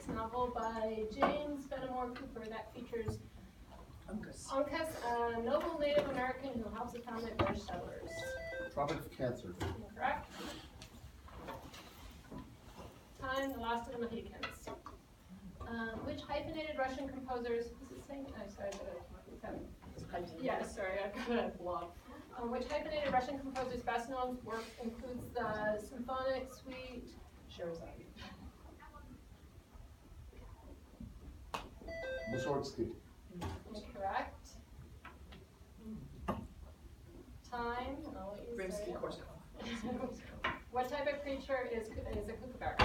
romance novel by James Fenimore Cooper that features Uncas. Uncas, a noble Native American who helps the family of British settlers. Tropic of Cancer. Incorrect. Time, the last of the Mohicans. Which hyphenated Russian composers, is it saying, oh, sorry, yeah, sorry, I've got a blog. Which hyphenated Russian composer's best known work includes the symphonic suite Sherazade. Mussorgsky. Incorrect. Time, and I'll let you say Rimsky-Korsakov. What type of creature is a kookaburra?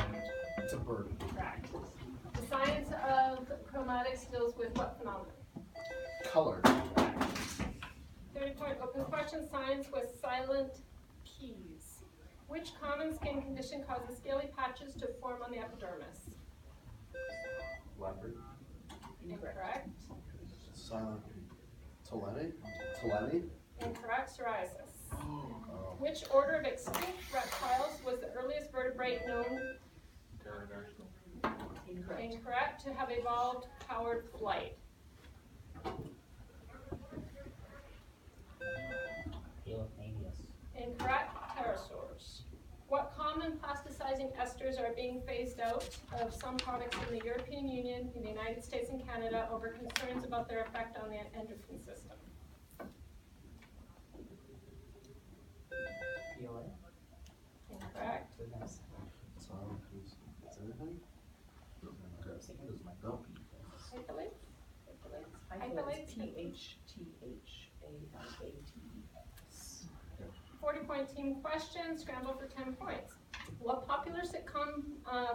It's a bird. Correct. The science of chromatics deals with what phenomenon? Color. 30-point open question, science with silent P's. Which common skin condition causes scaly patches to form on the epidermis? Leopard. Incorrect. Silent. Teleny. Incorrect. Psoriasis. Oh. Which order of extinct reptiles was the earliest vertebrate known? Incorrect. Incorrect. To have evolved powered flight. Incorrect. Pterosaurs. What common plasticizing esters are being phased out of some products in the European Union, in the United States and Canada over concerns about their effect on the endocrine system? Incorrect. Silent. Is anything? Hyphalates? Hyphalates. Hyphalates. Phthalates. 40-point team question, scramble for 10 points. What popular sitcom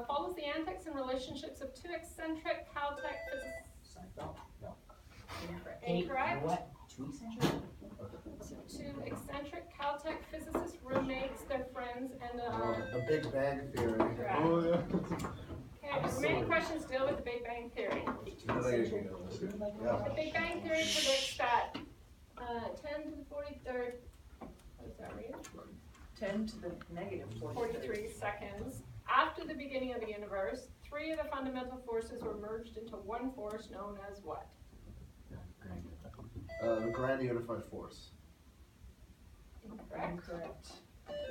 follows the antics and relationships of two eccentric Caltech physicists? Incorrect. What? 2 eccentric? Two eccentric Caltech physicists, roommates, their friends, and The Big Bang Theory. Correct. Oh, yeah. okay, the remaining questions deal with the Big Bang Theory. Yeah. The Big Bang Theory predicts that 10 to the 43rd, what does that read? 10 to the negative 43 seconds. After the beginning of the universe, 3 of the fundamental forces were merged into one force known as what? The Grand Unified Force. Incorrect. Incorrect.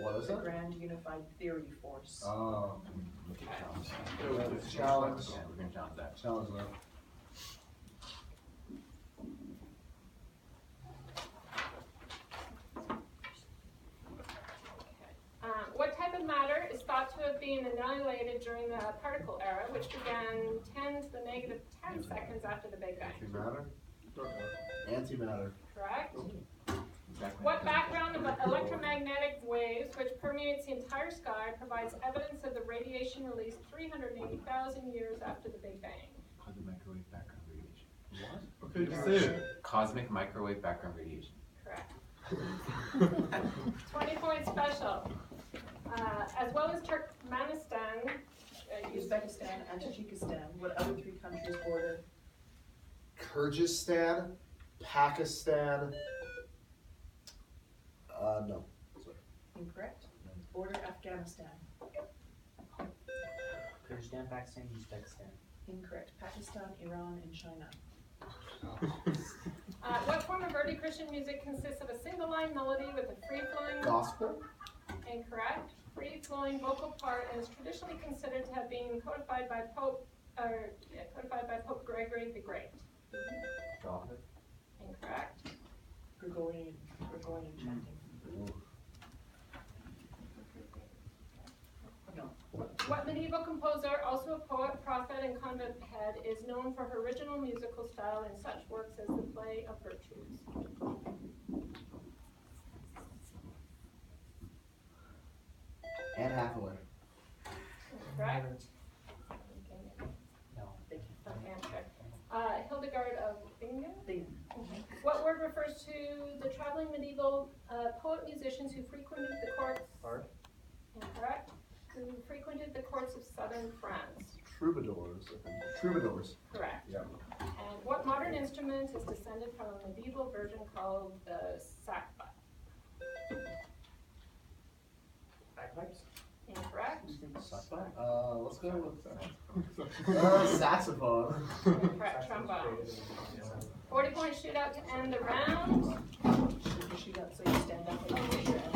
What is The it? Grand Unified Theory Force. Oh. Challenge. Challenge. Yeah, we're gonna challenge that. Challenge that. What type of matter is thought to have been annihilated during the particle era, which began 10 to the negative 10 seconds after the Big Bang? Antimatter? Antimatter. Correct. Exactly. What background of electromagnetic waves, which permeates the entire sky, provides evidence of the radiation released 380,000 years after the Big Bang? Cosmic microwave background radiation. What? Okay, just say it. Cosmic microwave background radiation. Correct. 20-point special. As well as Turkmenistan, Uzbekistan and Tajikistan. What other 3 countries border? Kyrgyzstan, Pakistan. No. Sorry. Incorrect. Border Afghanistan. Kyrgyzstan, Pakistan, Uzbekistan. Incorrect. Pakistan, Iran, and China. what form of early Christian music consists of a single line melody with a free-flowing? Gospel? Incorrect. Free-flowing vocal part and is traditionally considered to have been codified by Pope Gregory the Great. Gothic. Incorrect. Gregorian chanting. No. What medieval composer, also a poet, prophet, and convent head, is known for her original musical style in such works as the Play of Virtues? Anne Hathaway. Correct. No. They can't. Hildegard of Bingen. Bingen. What word refers to the traveling medieval poet musicians who frequented the courts? Bard. Incorrect. Who frequented the courts of southern France? Troubadours. Troubadours. Correct. Yeah. And what modern instrument is descended from a medieval version called the sackbut? Bagpipes. Incorrect. Let's Let's go with saxophone. Correct, trombone. 40-point shootout to end the round. Shoot up, so you stand up and raise your hand.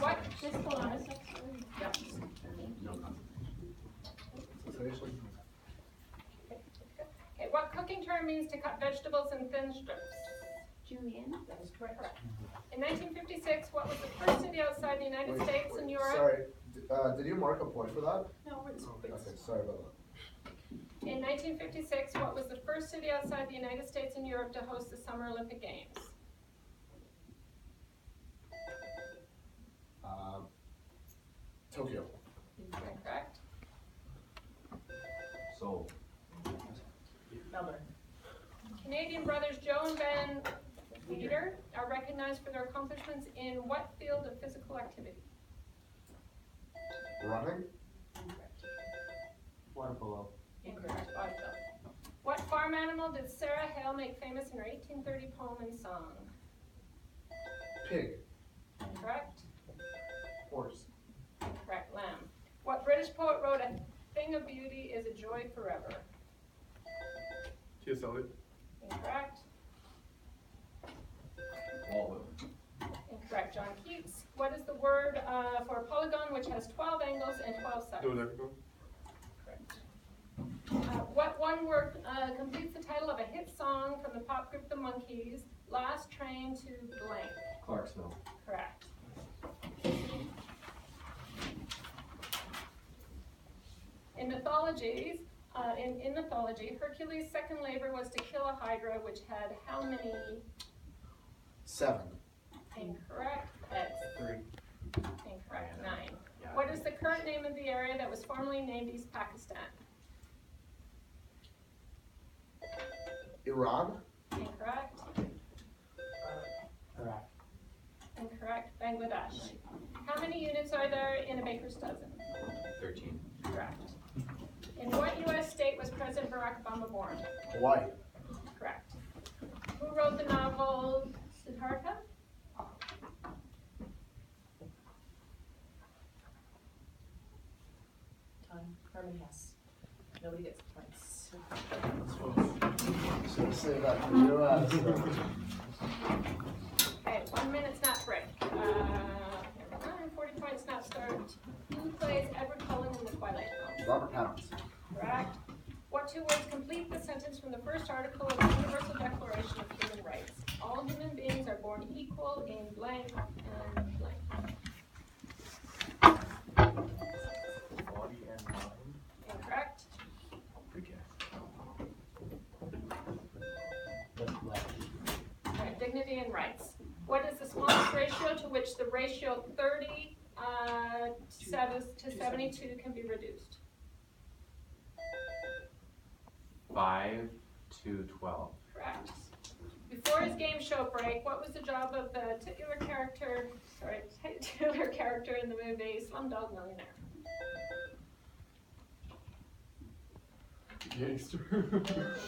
What fiscal honors? Yep. Okay, what cooking term means to cut vegetables in thin strips? Julian? That is correct. In 1956, what was the first city outside the United States and Europe? Sorry, did you mark a point for that? No, it's, Okay, sorry about that. In 1956, what was the first city outside the United States and Europe to host the Summer Olympic Games? Tokyo. Incorrect. So, Melbourne. Canadian brothers Joe and Ben Weider are recognized for their accomplishments in what field of physical activity? Running? water polo. Incorrect. Bodybuilding. What farm animal did Sarah Hale make famous in her 1830 poem and song? Pig. Incorrect. Horse. Incorrect. Lamb. What British poet wrote, "A thing of beauty is a joy forever"? T.S. Eliot. Incorrect. Wallet. Incorrect. John Keats. What is the word for a polygon which has 12 angles and 12 sides? Dodecagon. Correct. What one word completes the title of a hit song from the pop group The Monkees? Last Train to Blank. Clarksville. Correct. In mythologies, in mythology, Hercules' second labor was to kill a hydra which had how many? 7. Incorrect. Heads. 3. Incorrect. 9. Yeah. What is the current name of the area that was formerly named East Pakistan? Iran? Incorrect. Iraq. Incorrect. Bangladesh. How many units are there in a baker's dozen? 13. Correct. In what U.S. state was President Barack Obama born? Hawaii. Correct. Who wrote the novel Siddhartha? Time. Herman Hesse. Nobody gets points. Should have saved that for you. Okay, 1 minute snap break. 40 point snap start. Who plays Edward Cullen in the Twilight films? Robert Pounds. Correct. What two words complete the sentence from the first article of the Universal Declaration of Human Rights? All human beings are born equal in blank and blank. Body and mind. Incorrect. The flesh. Alright, dignity and rights. What is the smallest ratio to which the ratio 30 to 72 can be reduced? 5 to 12. Correct. Before his game show break, what was the job of the titular character in the movie Slumdog Millionaire? Gangster.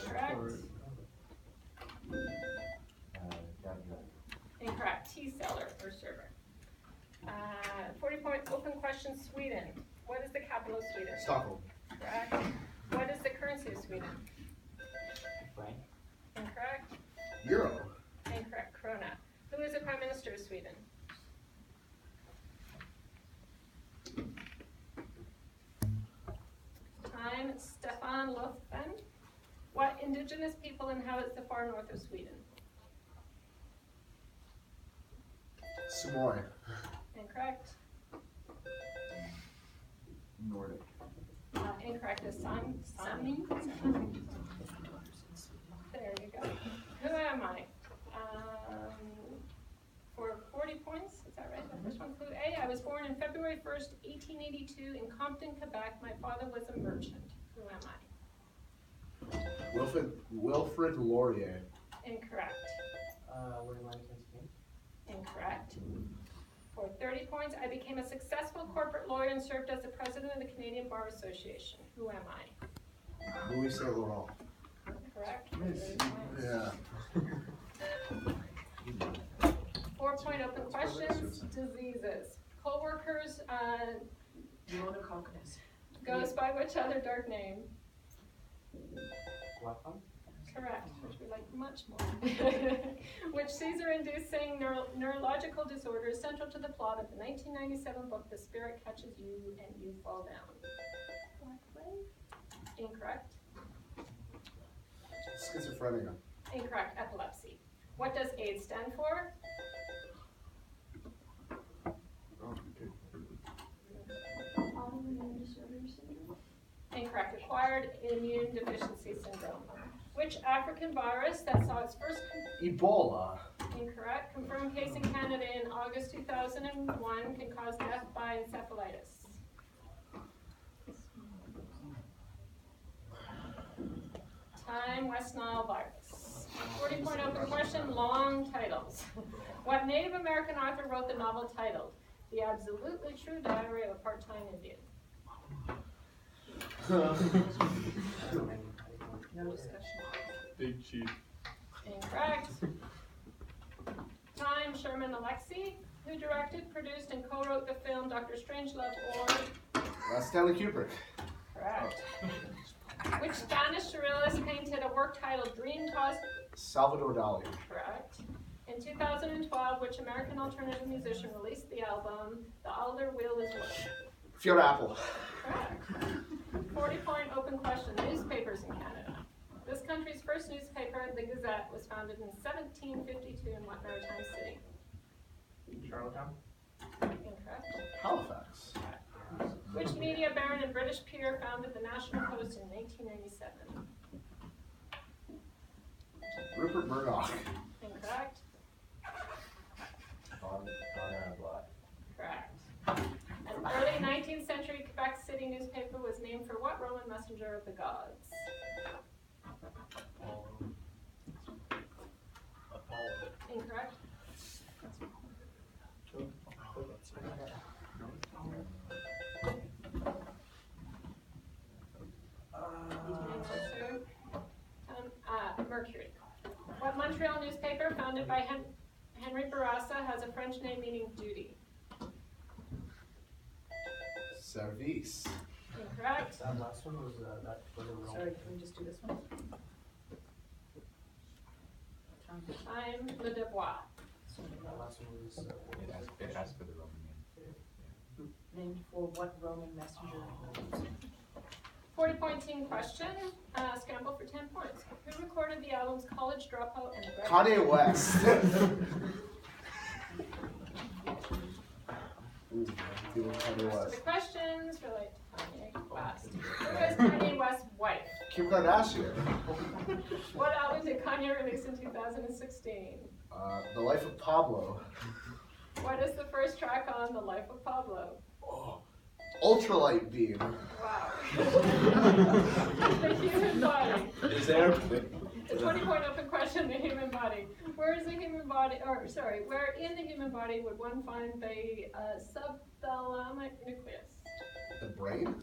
Correct. Judge. Incorrect. Tea seller or server. 40 point open question. Sweden. What is the capital of Sweden? Stockholm. Correct. What is the currency of Sweden? Frank. Incorrect. Euro. Incorrect. Krona. Who is the prime minister of Sweden? Time. Stefan Löfven. What indigenous people inhabit the far north of Sweden? Samoy. Incorrect. Nordic. Incorrect. The Sami. There you go. Who am I? For 40 points, is that right? The first one, clue A. I was born in February 1st, 1882 in Compton, Quebec. My father was a merchant. Who am I? Wilfrid Laurier. Incorrect. William Wellington King. Incorrect. For 30 points, I became a successful corporate lawyer and served as the president of the Canadian Bar Association. Who am I? Louis Saint Laurent. Correct. For 30 points. Yeah. 4 point open questions. Diseases. Co-workers Mona Calcanus. Goes by which other dark name? Blackhawk? Correct, which we like much more. Which seizure-inducing neurological disorder is central to the plot of the 1997 book The Spirit Catches You and You Fall Down? Black Plague? Incorrect. Schizophrenia. Incorrect. Epilepsy. What does AIDS stand for? Oh, okay. Autoimmune disorder syndrome. Incorrect. Acquired immune deficiency syndrome. Which African virus that saw its first Ebola. incorrect confirmed case in Canada in August 2001 can cause death by encephalitis? Time, West Nile virus. 40-point open question, long titles. What Native American author wrote the novel titled The Absolutely True Diary of a Part-Time Indian? No discussion. Big Chief. Incorrect. Time, Sherman Alexie, who directed, produced, and co-wrote the film Dr. Strangelove or... Stanley Kubrick. Correct. Which Spanish surrealist painted a work titled Dream Cause? Salvador Dali. Correct. In 2012, which American alternative musician released the album The Alder Wheel is What? Fiona Apple. Correct. 40-point open question, newspapers in Canada. This country's first newspaper, The Gazette, was founded in 1752 in what maritime city? Charlottetown? Incorrect. Halifax. Which media baron and British peer founded the National Post in 1997? Rupert Murdoch. Incorrect. Donna Black. Correct. An early 19th century Quebec City newspaper was named for what Roman messenger of the gods? Apollo. Incorrect. Mercury. What Montreal newspaper, founded by Henry Bourassa, has a French name meaning duty? Service. Incorrect. That last one was, that was a wrong. Sorry, can we just do this one? Time. Time, Le Devoir. That last one was, it has for the Roman name. Named for what Roman messenger? 40-point team question. Scramble for 10 points. Who recorded the albums College Dropout and Bread? Kanye West. Ooh, I'm feeling Kanye The rest of West. the questions relate to Kanye West. Who is Kanye West's wife? Kim Kardashian. What album did Kanye release in 2016? The Life of Pablo. What is the first track on The Life of Pablo? Oh, Ultralight Beam. Wow. The human body. Is there? The 20-point open question, the human body. Where is the human body, or sorry, where in the human body would one find the subthalamic nucleus? The brain?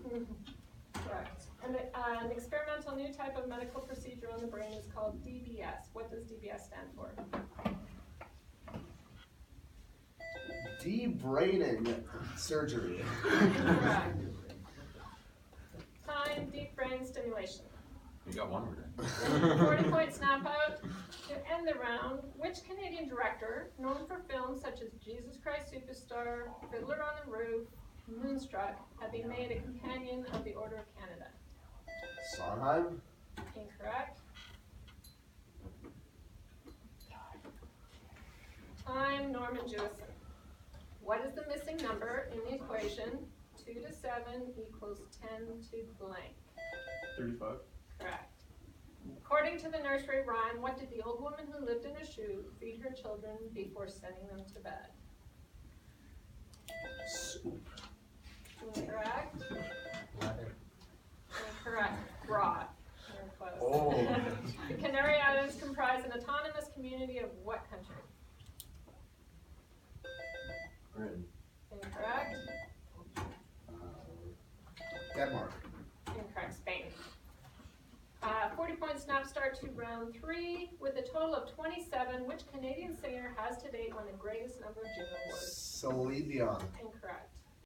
Correct. And an experimental new type of medical procedure on the brain is called DBS. What does DBS stand for? Debraining surgery. Correct. Time, deep brain stimulation. You got one word in. 40-point snap out. To end the round, which Canadian director, known for films such as Jesus Christ Superstar, Fiddler on the Roof, Moonstruck, have been made a companion of the Order of Canada? Sondheim? Incorrect. Time, Norman Jewison. What is the missing number in the equation 2 to 7 equals 10 to blank? 35. Correct. According to the nursery rhyme, what did the old woman who lived in a shoe feed her children before sending them to bed? Soup. Incorrect. Leather. Incorrect. Broad. You're close. Oh. The Canary Islands comprise an autonomous community of what country? Britain. Incorrect. Denmark. Incorrect. Spain. 40-point snap start to round 3 with a total of 27. Which Canadian singer has to date won the greatest number of Juno Awards? Celine Dion. Incorrect.